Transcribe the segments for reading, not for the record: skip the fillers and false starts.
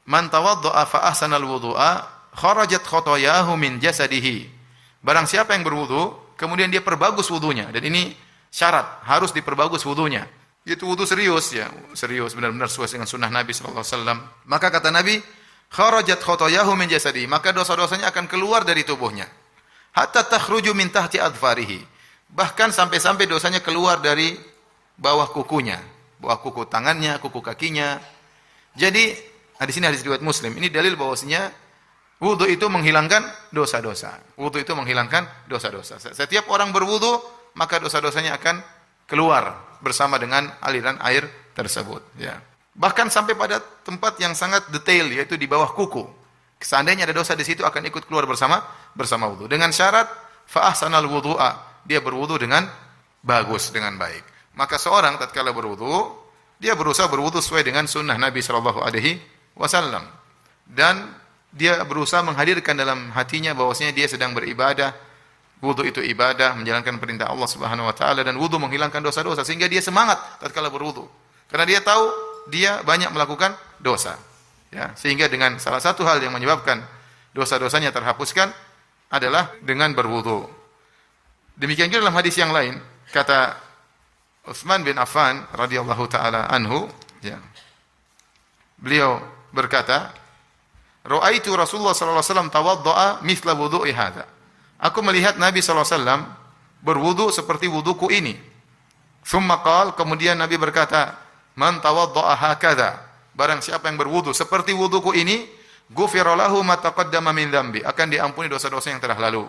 Man tawadda'a fa ahsanal wudu'a kharajat khotoyahu min jasadihi. Barang siapa yang berwudu, kemudian dia perbagus wudunya, dan ini syarat, harus diperbagus wudunya. Itu wudu serius ya, serius benar-benar sesuai dengan sunnah Nabi sallallahu alaihi wasallam. Maka kata Nabi, kharajat khotoyahu min jasadihi, maka dosa-dosanya akan keluar dari tubuhnya. Hatta takhruju min tahti adfarihi. Bahkan sampai-sampai dosanya keluar dari bawah kukunya, bawah kuku tangannya, kuku kakinya. Jadi, di sini hadis riwayat Muslim. Ini dalil bahwasanya wudu itu menghilangkan dosa-dosa. Wudu itu menghilangkan dosa-dosa. Setiap orang berwudu, maka dosa-dosanya akan keluar bersama dengan aliran air tersebut. Ya. Bahkan sampai pada tempat yang sangat detail, yaitu di bawah kuku. Seandainya ada dosa di situ, akan ikut keluar bersama wudu. Dengan syarat fa ahsanal wudu'a, dia berwudu dengan bagus, dengan baik. Maka seorang tatkala berwudu, dia berusaha berwudu sesuai dengan sunnah Nabi sallallahu alaihi wasallam, dan dia berusaha menghadirkan dalam hatinya bahwasanya dia sedang beribadah. Wudu itu ibadah, menjalankan perintah Allah Subhanahu wa taala, dan wudu menghilangkan dosa-dosa, sehingga dia semangat tatkala berwudu. Karena dia tahu dia banyak melakukan dosa. Ya, sehingga dengan salah satu hal yang menyebabkan dosa-dosanya terhapuskan adalah dengan berwudu. Demikian juga dalam hadis yang lain, kata Utsman bin Affan radhiyallahu taala anhu, ya. Beliau berkata, "Ra'aitu Rasulullah sallallahu alaihi wasallam tawaddaa mithla wudu'i hadza." Aku melihat Nabi sallallahu alaihi wasallam berwudu seperti wuduku ini. Tsumma qala, kemudian Nabi berkata, "Man tawaddaa hakadha." Barang siapa yang berwudu seperti wuduku ini, ghufira lahu ma taqaddama min dzambi, akan diampuni dosa-dosa yang telah lalu.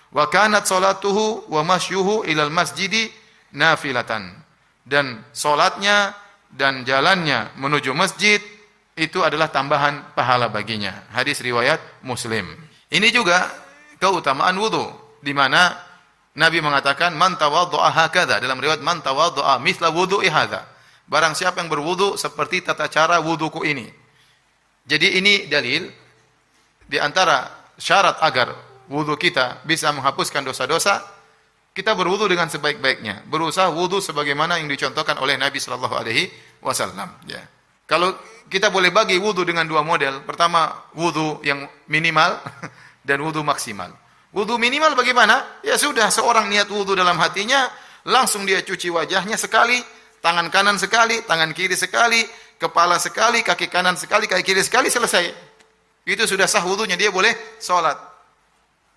Wa kanat salatuhu wa masyuhu ilal masjidi nafilatan. Dan salatnya dan jalannya menuju masjid itu adalah tambahan pahala baginya. Hadis riwayat Muslim. Ini juga keutamaan wudu, di mana Nabi mengatakan man tawaddaa hakadha, dalam riwayat man tawaddaa mithla wudu'i hadza. Barang siapa yang berwudu seperti tata cara wuduku ini. Jadi ini dalil di antara syarat agar wudu kita bisa menghapuskan dosa-dosa, kita berwudu dengan sebaik-baiknya. Berusaha wudu sebagaimana yang dicontohkan oleh Nabi sallallahu alaihi wasallam, ya. Kalau kita boleh bagi wudu dengan dua model. Pertama, wudu yang minimal dan wudu maksimal. Wudu minimal bagaimana? Ya sudah, seorang niat wudu dalam hatinya, langsung dia cuci wajahnya sekali, tangan kanan sekali, tangan kiri sekali, kepala sekali, kaki kanan sekali, kaki kiri sekali, selesai. Itu sudah sah wudunya, dia boleh sholat.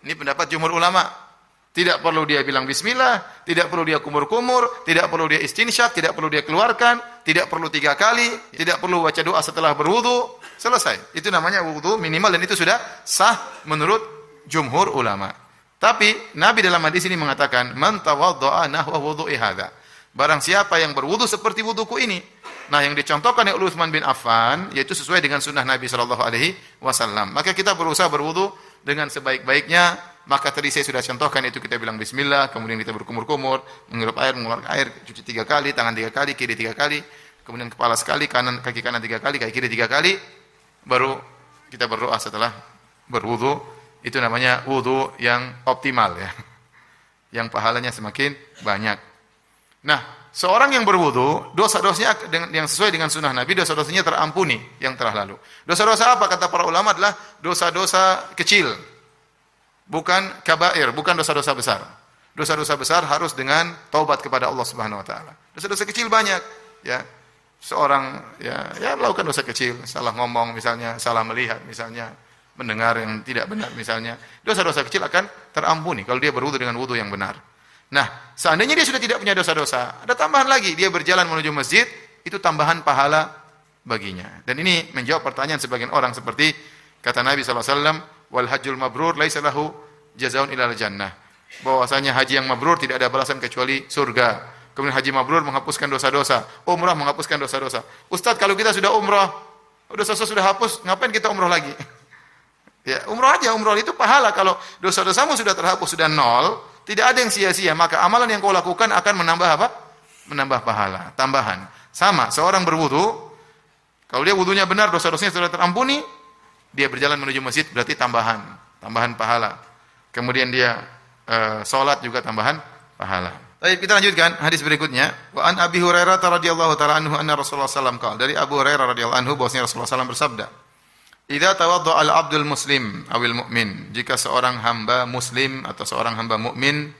Ini pendapat jumhur ulama. Tidak perlu dia bilang bismillah, tidak perlu dia kumur-kumur, tidak perlu dia istinsyak, tidak perlu dia keluarkan, tidak perlu 3 kali, tidak perlu baca doa setelah berwudu, selesai. Itu namanya wudu minimal, dan itu sudah sah menurut jumhur ulama. Tapi Nabi dalam hadis ini mengatakan, man tawaddaa nahwa wudu'i hadza. Barang siapa yang berwudu seperti wuduku ini. Nah, yang dicontohkan oleh Utsman bin Affan yaitu sesuai dengan sunnah Nabi sallallahu alaihi wasallam. Maka kita berusaha berwudu dengan sebaik-baiknya. Maka tadi saya sudah contohkan, itu kita bilang bismillah, kemudian kita berkumur-kumur, menghirup air, mengeluarkan air, cuci 3 kali, tangan 3 kali, kiri 3 kali, kemudian kepala sekali, kaki kanan 3 kali, kaki kiri 3 kali, baru kita berdoa setelah berwudu. Itu namanya wudu yang optimal, ya, yang pahalanya semakin banyak. Nah, seorang yang berwudu, dosa-dosanya yang sesuai dengan sunnah Nabi, dosa-dosanya terampuni yang telah lalu. Dosa-dosa apa? Kata para ulama adalah dosa-dosa kecil. Bukan kabair, bukan dosa-dosa besar. Dosa-dosa besar harus dengan taubat kepada Allah Subhanahu wa taala. Dosa-dosa kecil banyak, ya. Seorang ya melakukan dosa kecil, salah ngomong misalnya, salah melihat misalnya, mendengar yang tidak benar misalnya. Dosa-dosa kecil akan terampuni kalau dia berwudu dengan wudu yang benar. Nah, seandainya dia sudah tidak punya dosa-dosa, ada tambahan lagi, dia berjalan menuju masjid, itu tambahan pahala baginya. Dan ini menjawab pertanyaan sebagian orang, seperti kata Nabi sallallahu alaihi wasallam, wal hajjul mabrur laisa lahu jazaa'un illa jannah. Bahwasanya haji yang mabrur tidak ada balasan kecuali surga. Kemudian haji mabrur menghapuskan dosa-dosa, umrah menghapuskan dosa-dosa. Ustaz, kalau kita sudah umrah, dosa-dosa sudah hapus, ngapain kita umrah lagi? Ya, umrah aja, umrah itu pahala. Kalau dosa-dosamu sudah terhapus, sudah nol, tidak ada yang sia-sia, maka amalan yang kau lakukan akan menambah apa? Menambah pahala, tambahan. Sama, seorang berwudu, kalau dia wudunya benar, dosa-dosanya sudah terampuni, dia berjalan menuju masjid, berarti tambahan pahala. Kemudian dia salat juga tambahan pahala. Baik, kita lanjutkan hadis berikutnya. Wa an Abi Hurairah radhiyallahu taala anhu anna Rasulullah sallallahu alaihi wasallam qala. Dari Abu Hurairah radhiyallahu anhu bahwasanya Rasulullah sallallahu alaihi wasallam bersabda, idza tawaddaa al-'abdul muslim awil mu'min, jika seorang hamba muslim atau seorang hamba mukmin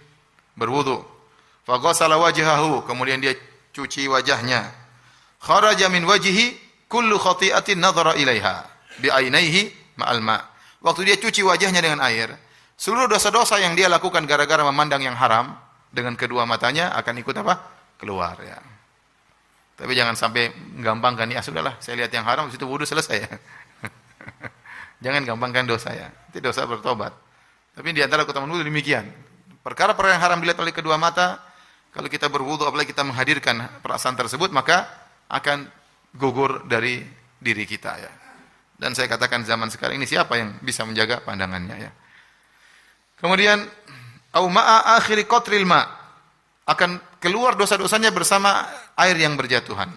berwudu, fa ghassala wajhahu, kemudian dia cuci wajahnya, kharaja min wajhihi kullu khati'atin nadhara ilaiha bi ainaihi ma'al ma'. Waktu dia cuci wajahnya dengan air, seluruh dosa-dosa yang dia lakukan gara-gara memandang yang haram dengan kedua matanya akan ikut apa? Keluar ya. Tapi jangan sampai gampangkan, ya sudahlah, saya lihat yang haram, situ wudu selesai ya. Jangan gampangkan dosa ya. Itu dosa bertobat. Tapi di antara keutamaan wudu demikian. Perkara-perkara yang haram dilihat oleh kedua mata, kalau kita berwudu apalagi kita menghadirkan perasaan tersebut, maka akan gugur dari diri kita ya. Dan saya katakan zaman sekarang ini siapa yang bisa menjaga pandangannya ya. Kemudian au ma'a akhiri qatril ma, akan keluar dosa-dosanya bersama air yang berjatuhan.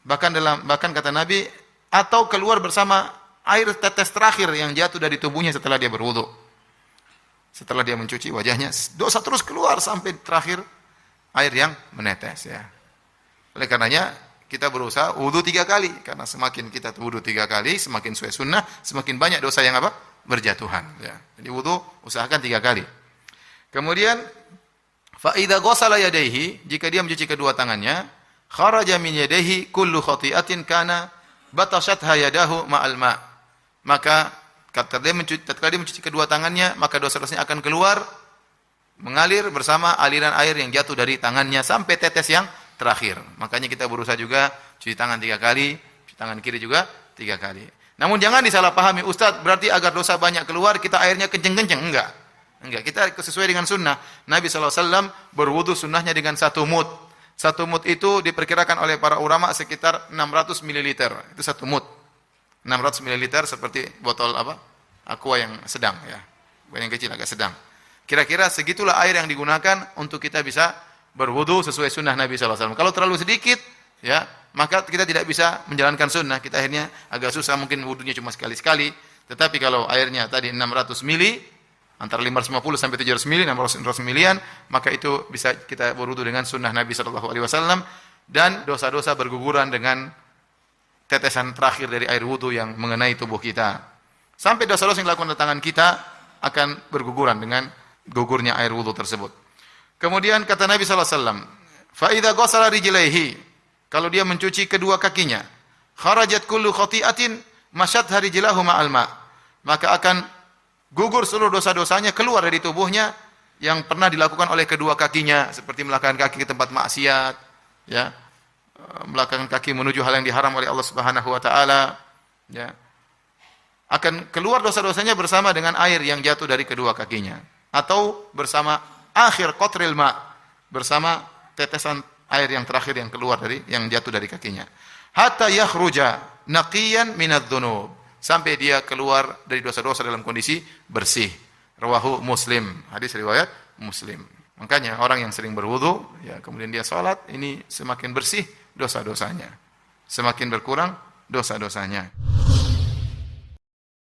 Bahkan kata Nabi, atau keluar bersama air tetes terakhir yang jatuh dari tubuhnya setelah dia berwudu. Setelah dia mencuci wajahnya, dosa terus keluar sampai terakhir air yang menetes ya. Oleh karenanya kita berusaha wudu 3 kali, karena semakin kita wudu 3 kali, semakin sesuai sunnah, semakin banyak dosa yang apa? Berjatuhan ya. Jadi wudu usahakan 3 kali. Kemudian fa idza ghassala yadayhi, jika dia mencuci kedua tangannya, kharaja min yadayhi kullu khati'atin kana batashatha yadahu ma'al ma'. Maka tatkala dia mencuci kedua tangannya, maka dosa-dosanya akan keluar mengalir bersama aliran air yang jatuh dari tangannya sampai tetes yang terakhir. Makanya kita berusaha juga cuci tangan 3 kali, cuci tangan kiri juga 3 kali. Namun jangan disalahpahami, Ustaz, berarti agar dosa banyak keluar kita airnya kenceng-kenceng. Enggak, kita sesuai dengan sunnah. Nabi SAW berwudu sunnahnya dengan 1 mud. 1 mud itu diperkirakan oleh para ulama sekitar 600 ml. Itu 1 mud. 600 ml seperti botol apa? Aqua yang sedang ya. Bukan yang kecil, agak sedang. Kira-kira segitulah air yang digunakan untuk kita bisa berwudu sesuai sunnah Nabi SAW. Kalau terlalu sedikit, ya, maka kita tidak bisa menjalankan sunnah. Kita akhirnya agak susah, mungkin wudunya cuma sekali-sekali. Tetapi kalau airnya tadi 600 ml, antara 550 sampai 700 ml, 600 ml, maka itu bisa kita berwudu dengan sunnah Nabi SAW, dan dosa-dosa berguguran dengan tetesan terakhir dari air wudu yang mengenai tubuh kita. Sampai dosa-dosa yang dilakukan tangan kita akan berguguran dengan gugurnya air wudu tersebut. Kemudian kata Nabi SAW, fa idza ghassala rijlaihi, kalau dia mencuci kedua kakinya, kharajat kullu khati'atin masyatha rijlahu ma'al ma', maka akan gugur seluruh dosa-dosanya keluar dari tubuhnya yang pernah dilakukan oleh kedua kakinya, seperti melangkahkan kaki ke tempat maksiat, ya, melangkahkan kaki menuju hal yang diharam oleh Allah Subhanahu wa taala, ya. Akan keluar dosa-dosanya bersama dengan air yang jatuh dari kedua kakinya, atau bersama akhir qatril ma, bersama tetesan air yang terakhir yang keluar dari yang jatuh dari kakinya. Hatta yakhruja naqiyan minadz-dzunub, sampai dia keluar dari dosa-dosa dalam kondisi bersih. Rawahu Muslim, hadis riwayat Muslim. Makanya orang yang sering berwudu, ya, kemudian dia salat, ini semakin bersih dosa-dosanya, semakin berkurang dosa-dosanya.